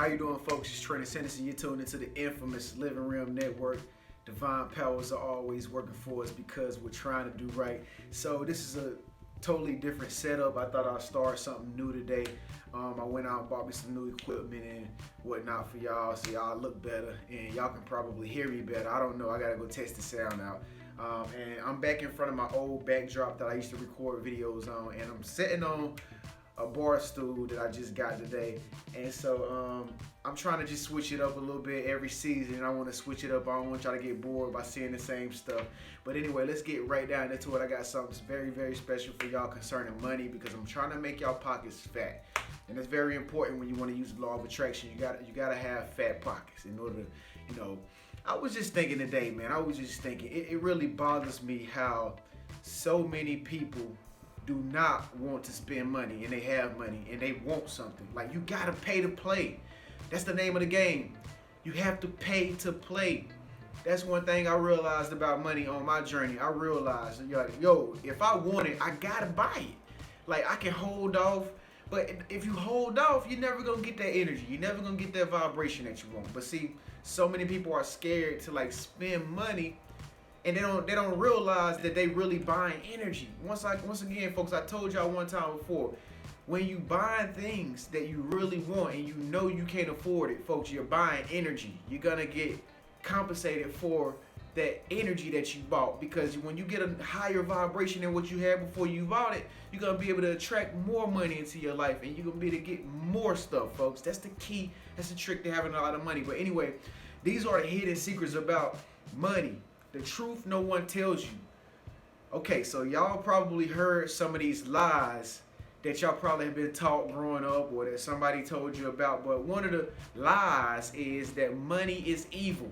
How you doing, folks? It's Trent Sentency. You're tuned into the infamous Living Realm Network. Divine powers are always working for us because we're trying to do right. So this is a totally different setup. I thought I'd start something new today. I went out and bought me some new equipment and whatnot for y'all, so y'all look better and y'all can probably hear me better. I don't know. I gotta go test the sound out. And I'm back in front of my old backdrop that I used to record videos on, and I'm sitting on a bar stool that I just got today. And so I'm trying to just switch it up a little bit every season, and I want to switch it up. I don't want y'all to get bored by seeing the same stuff. But anyway, let's get right down into it. I got something very, very special for y'all concerning money, because I'm trying to make y'all pockets fat. And it's very important when you want to use the law of attraction. You gotta have fat pockets in order to, I was just thinking today, man. I was just thinking, it really bothers me how so many people do not want to spend money, and they have money and they want something. Like, you gotta pay to play. That's the name of the game. You have to pay to play. That's one thing I realized about money on my journey. I realized, yo, if I want it, I gotta buy it. Like, I can hold off, but if you hold off, you're never gonna get that energy. You're never gonna get that vibration that you want. But see, so many people are scared to like spend money, and they don't realize that they really buying energy. Once again, folks, I told y'all one time before, when you buying things that you really want and you know you can't afford it, folks, you're buying energy. You're gonna get compensated for that energy that you bought, because when you get a higher vibration than what you had before you bought it, you're gonna be able to attract more money into your life, and you're gonna be able to get more stuff, folks. That's the key. That's the trick to having a lot of money. But anyway, these are the hidden secrets about money. The truth no one tells you. Okay, so y'all probably heard some of these lies that y'all probably have been taught growing up, or that somebody told you about. But one of the lies is that money is evil.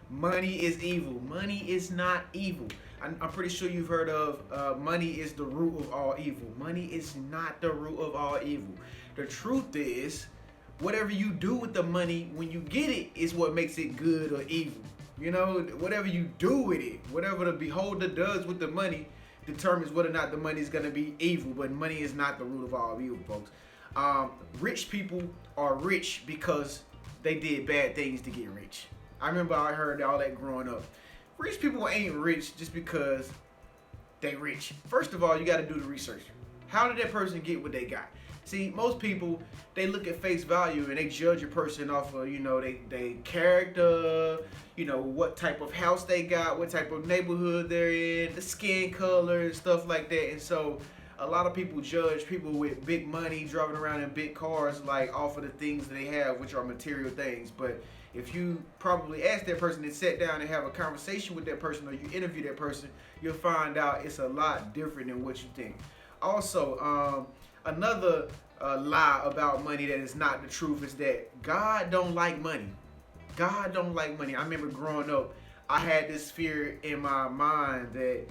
Money is evil. Money is not evil. I'm pretty sure you've heard of money is the root of all evil. Money is not the root of all evil. The truth is, whatever you do with the money when you get it is what makes it good or evil. Whatever you do with it, whatever the beholder does with the money determines whether or not the money is going to be evil. But money is not the root of all evil, folks. Rich people are rich because they did bad things to get rich. I remember I heard all that growing up. Rich people ain't rich just because they rich. First of all, you got to do the research. How did that person get what they got? See, most people, they look at face value and they judge a person off of, they character, what type of house they got, what type of neighborhood they're in, the skin color and stuff like that. And so a lot of people judge people with big money driving around in big cars, like off of the things that they have, which are material things. But if you probably ask that person and sit down and have a conversation with that person, or you interview that person, you'll find out it's a lot different than what you think. Also, another lie about money that is not the truth is that God don't like money. God don't like money. I remember growing up, I had this fear in my mind that,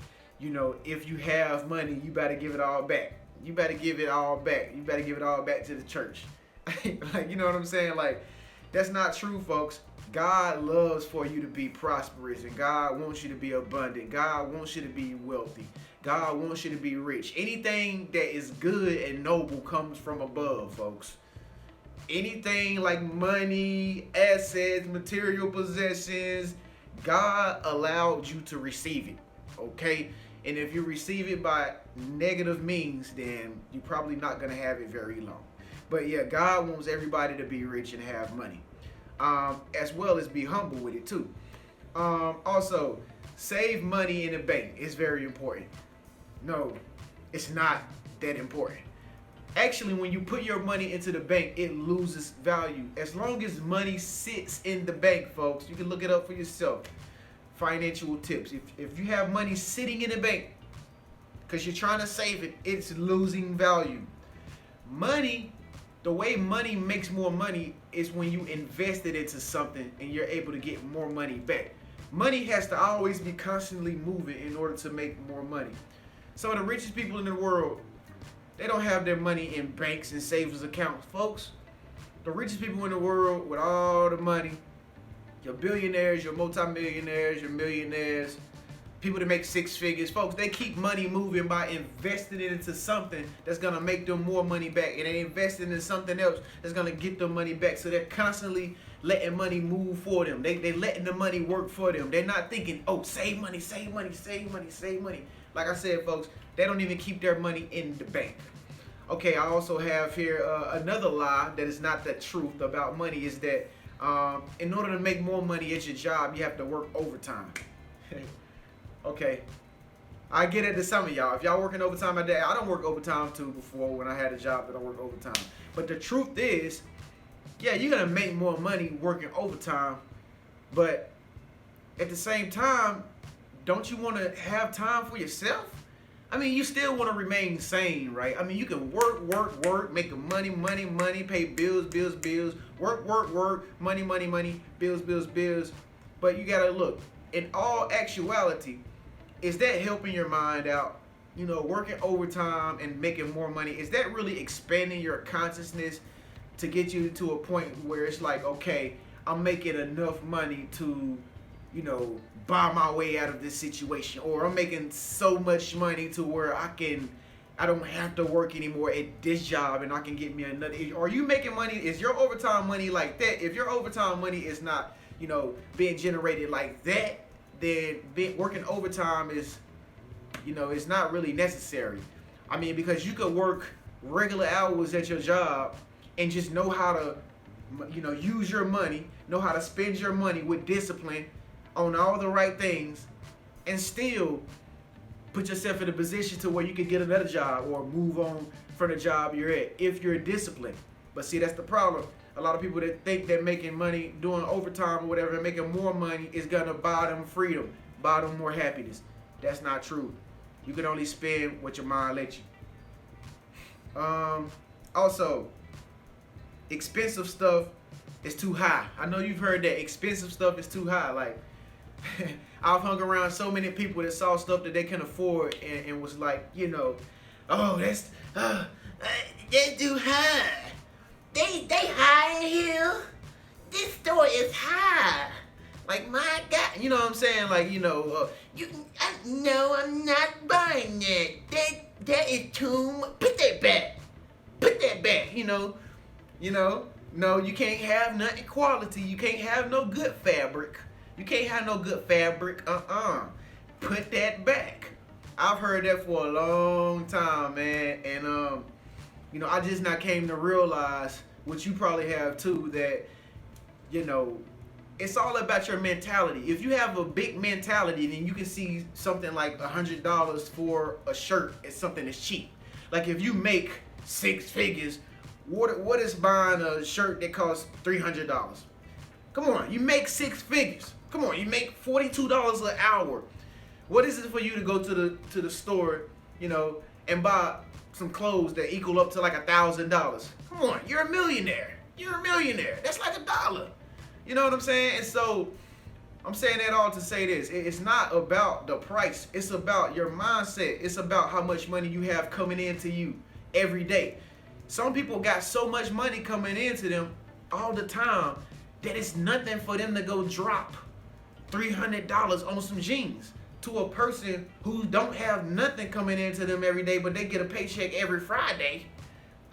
if you have money, you better give it all back. You better give it all back. You better give it all back to the church. Like, you know what I'm saying? Like, that's not true, folks. God loves for you to be prosperous, and God wants you to be abundant. God wants you to be wealthy. God wants you to be rich. Anything that is good and noble comes from above, folks. Anything like money, assets, material possessions, God allowed you to receive it, okay? And if you receive it by negative means, then you're probably not going to have it very long. But yeah, God wants everybody to be rich and have money, as well as be humble with it too. Also, save money in the bank is very important. No, it's not that important. Actually, when you put your money into the bank, it loses value. As long as money sits in the bank, folks, you can look it up for yourself. Financial tips. If you have money sitting in the bank because you're trying to save it, it's losing value. Money, the way money makes more money is when you invest it into something and you're able to get more money back. Money has to always be constantly moving in order to make more money. Some of the richest people in the world, they don't have their money in banks and savings accounts, folks. The richest people in the world with all the money, your billionaires, your multimillionaires, your millionaires, people that make six figures, folks, they keep money moving by investing it into something that's gonna make them more money back, and they invest in something else that's gonna get them money back. So they're constantly letting money move for them. They letting the money work for them. They're not thinking, oh, save money, save money, save money, save money. Like I said, folks, they don't even keep their money in the bank. Okay, I also have here another lie that is not the truth about money, is that in order to make more money at your job, you have to work overtime. Okay, I get it to some of y'all. If y'all working overtime a day, I don't work overtime too before when I had a job that I worked overtime. But the truth is, yeah, you're gonna make more money working overtime, but at the same time, don't you want to have time for yourself? I mean, you still want to remain sane, right? I mean, you can work, making money, pay bills, work, money, bills. But you gotta look, in all actuality, is that helping your mind out? You know, working overtime and making more money, is that really expanding your consciousness to get you to a point where it's like, okay, I'm making enough money to, you know, buy my way out of this situation, or I'm making so much money to where I don't have to work anymore at this job and I can get me another. Are you making money? Is your overtime money like that? If your overtime money is not, you know, being generated like that, then working overtime is, you know, it's not really necessary. I mean, because you could work regular hours at your job and just know how to, you know, use your money, know how to spend your money with discipline on all the right things, and still put yourself in a position to where you can get another job or move on from the job you're at if you're disciplined. But see, that's the problem. A lot of people that think that making money doing overtime or whatever and making more money is gonna buy them freedom, buy them more happiness. That's not true. You can only spend what your mind lets you. Also, expensive stuff is too high. I know you've heard that expensive stuff is too high. Like, I've hung around so many people that saw stuff that they can afford and was like, you know, oh, that's too high. They high in here. This store is high. Like, my God, you know what I'm saying? Like, you know, no, I'm not buying that. That is too much. Put that back. You know. No, you can't have nothing quality. You can't have no good fabric. Put that back. I've heard that for a long time, man. And you know, I just now came to realize, which you probably have too, that, you know, it's all about your mentality. If you have a big mentality, then you can see something like $100 for a shirt as something that's cheap. Like, if you make six figures, what is buying a shirt that costs $300? Come on, you make six figures. Come on, you make $42 an hour. What is it for you to go to the store, you know, and buy some clothes that equal up to like $1,000? Come on, you're a millionaire. That's like $1. You know what I'm saying? And so I'm saying that all to say this. It's not about the price. It's about your mindset. It's about how much money you have coming into you every day. Some people got so much money coming into them all the time that it's nothing for them to go drop $300 on some jeans. To a person who don't have nothing coming into them every day, but they get a paycheck every Friday,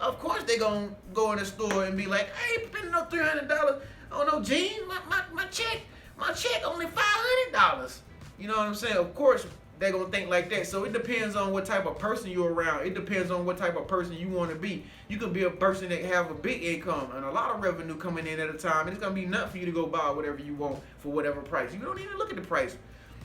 of course they gonna go in the store and be like, I ain't spending no $300 on no jeans. My check only $500. You know what I'm saying? Of course they gonna think like that. So it depends on what type of person you're around. It depends on what type of person you want to be. You could be a person that have a big income and a lot of revenue coming in at a time, and it's gonna be nothing for you to go buy whatever you want for whatever price. You don't even look at the price.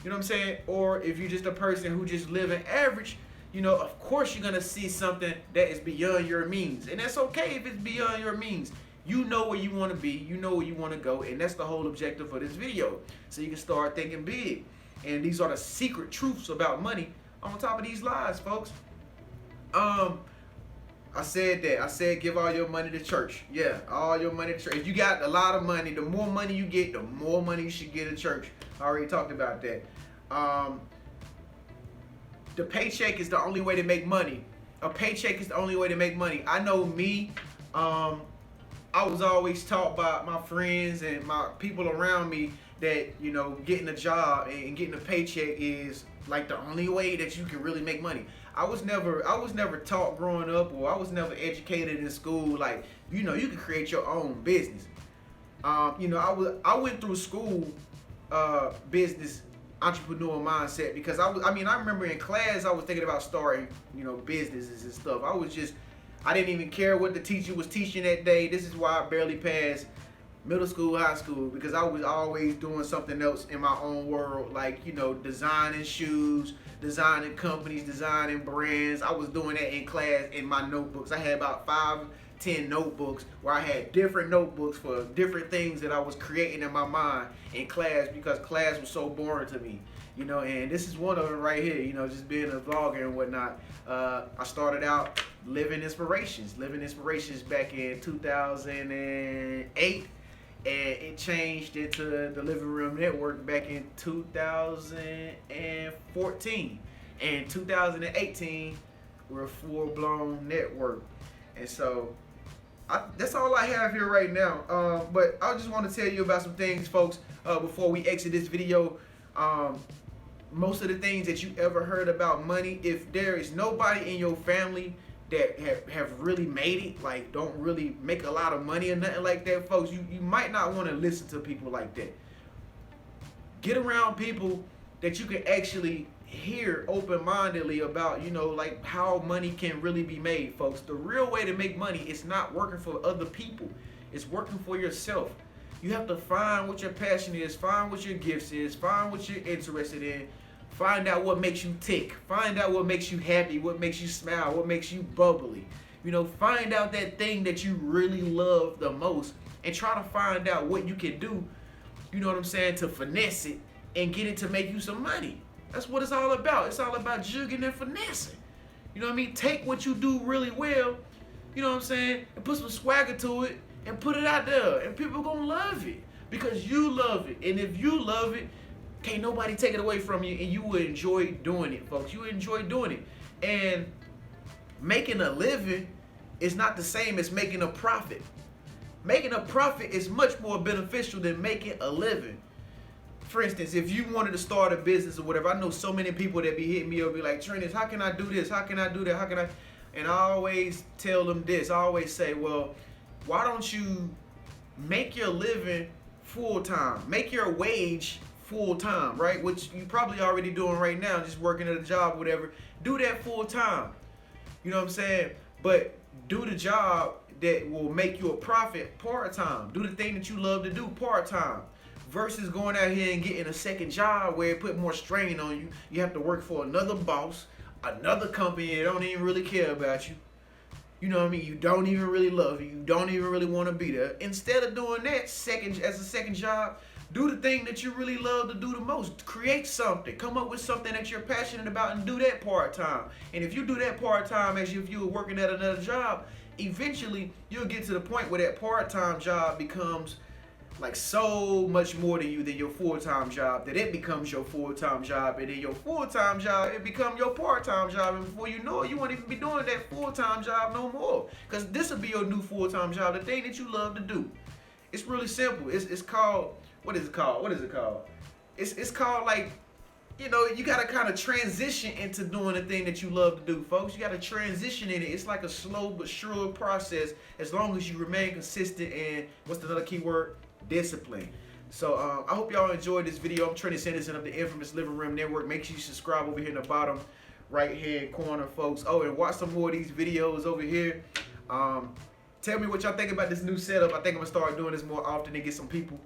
You know what I'm saying? Or if you're just a person who just living average, you know, of course you're gonna see something that is beyond your means, and that's okay if it's beyond your means. You know where you want to be, you know where you want to go, and that's the whole objective of this video. So you can start thinking big. And these are the secret truths about money on top of these lies, folks. I said that. I said give all your money to church. Yeah, all your money to church. If you got a lot of money, the more money you get, the more money you should get to church. I already talked about that. The paycheck is the only way to make money. A paycheck is the only way to make money. I know me. I was always taught by my friends and my people around me that, you know, getting a job and getting a paycheck is like the only way that you can really make money. I was never taught growing up, or I was never educated in school like, you know, you can create your own business. You know, I went through school business entrepreneur mindset because I remember in class I was thinking about starting, you know, businesses and stuff. I didn't even care what the teacher was teaching that day. This is why I barely passed middle school, high school, because I was always doing something else in my own world, like, you know, designing shoes, designing companies, designing brands. I was doing that in class in my notebooks. I had about 5-10 notebooks where I had different notebooks for different things that I was creating in my mind in class because class was so boring to me. You know, and this is one of them right here, you know, just being a vlogger and whatnot. I started out Living Inspirations back in 2008, and it changed into the Living Room Network back in 2014. And 2018, we're a full-blown network. And so, that's all I have here right now. But I just want to tell you about some things, folks, before we exit this video. Most of the things that you ever heard about money, if there is nobody in your family that have really made it, like don't really make a lot of money or nothing like that, folks, you might not want to listen to people like that. Get around people that you can actually hear open-mindedly about, you know, like how money can really be made, folks. The real way to make money is not working for other people. It's working for yourself. You have to find what your passion is, find what your gifts is, find what you're interested in. Find out what makes you tick. Find out what makes you happy, what makes you smile, what makes you bubbly. You know, find out that thing that you really love the most and try to find out what you can do, you know what I'm saying, to finesse it and get it to make you some money. That's what it's all about. It's all about jugging and finessing. You know what I mean? Take what you do really well, you know what I'm saying, and put some swagger to it and put it out there. And people gonna love it because you love it. And if you love it, can't nobody take it away from you, and you will enjoy doing it, folks. You will enjoy doing it. And making a living is not the same as making a profit. Making a profit is much more beneficial than making a living. For instance, if you wanted to start a business or whatever, I know so many people that be hitting me up, be like, Trentis, how can I do this? How can I do that? How can I? And I always tell them this. I always say, well, why don't you make your living full-time? Make your wage full-time, right? Which you probably already doing right now, just working at a job, whatever. Do that full-time. You know what I'm saying? But do the job that will make you a profit part-time. Do the thing that you love to do part-time. Versus going out here and getting a second job where it put more strain on you. You have to work for another boss, another company that don't even really care about you. You know what I mean? You don't even really love it. You don't even really want to be there. Instead of doing that as a second job, do the thing that you really love to do the most. Create something. Come up with something that you're passionate about and do that part-time. And if you do that part-time as if you were working at another job, eventually you'll get to the point where that part-time job becomes like so much more to you than your full-time job, that it becomes your full-time job, and then your full-time job, it becomes your part-time job, and before you know it, you won't even be doing that full-time job no more. Because this will be your new full-time job, the thing that you love to do. It's really simple. It's called, what is it called? It's called, like, you know, you got to kind of transition into doing the thing that you love to do, folks. You got to transition in it. It's like a slow but sure process as long as you remain consistent and, what's another key word? Discipline. So I hope y'all enjoyed this video. I'm Trentis Henderson of the infamous Living Room Network. Make sure you subscribe over here in the bottom right hand corner, folks. Oh, and watch some more of these videos over here. Tell me what y'all think about this new setup. I think I'm gonna start doing this more often and get some people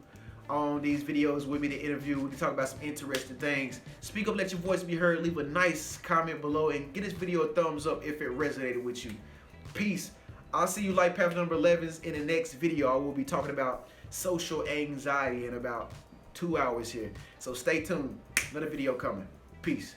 on these videos with me to interview. We can talk about some interesting things. Speak up, let your voice be heard. Leave a nice comment below and get this video a thumbs up if it resonated with you. Peace. I'll see you Life Path number 11s in the next video. I will be talking about social anxiety in about 2 hours here. So stay tuned. Another video coming. Peace.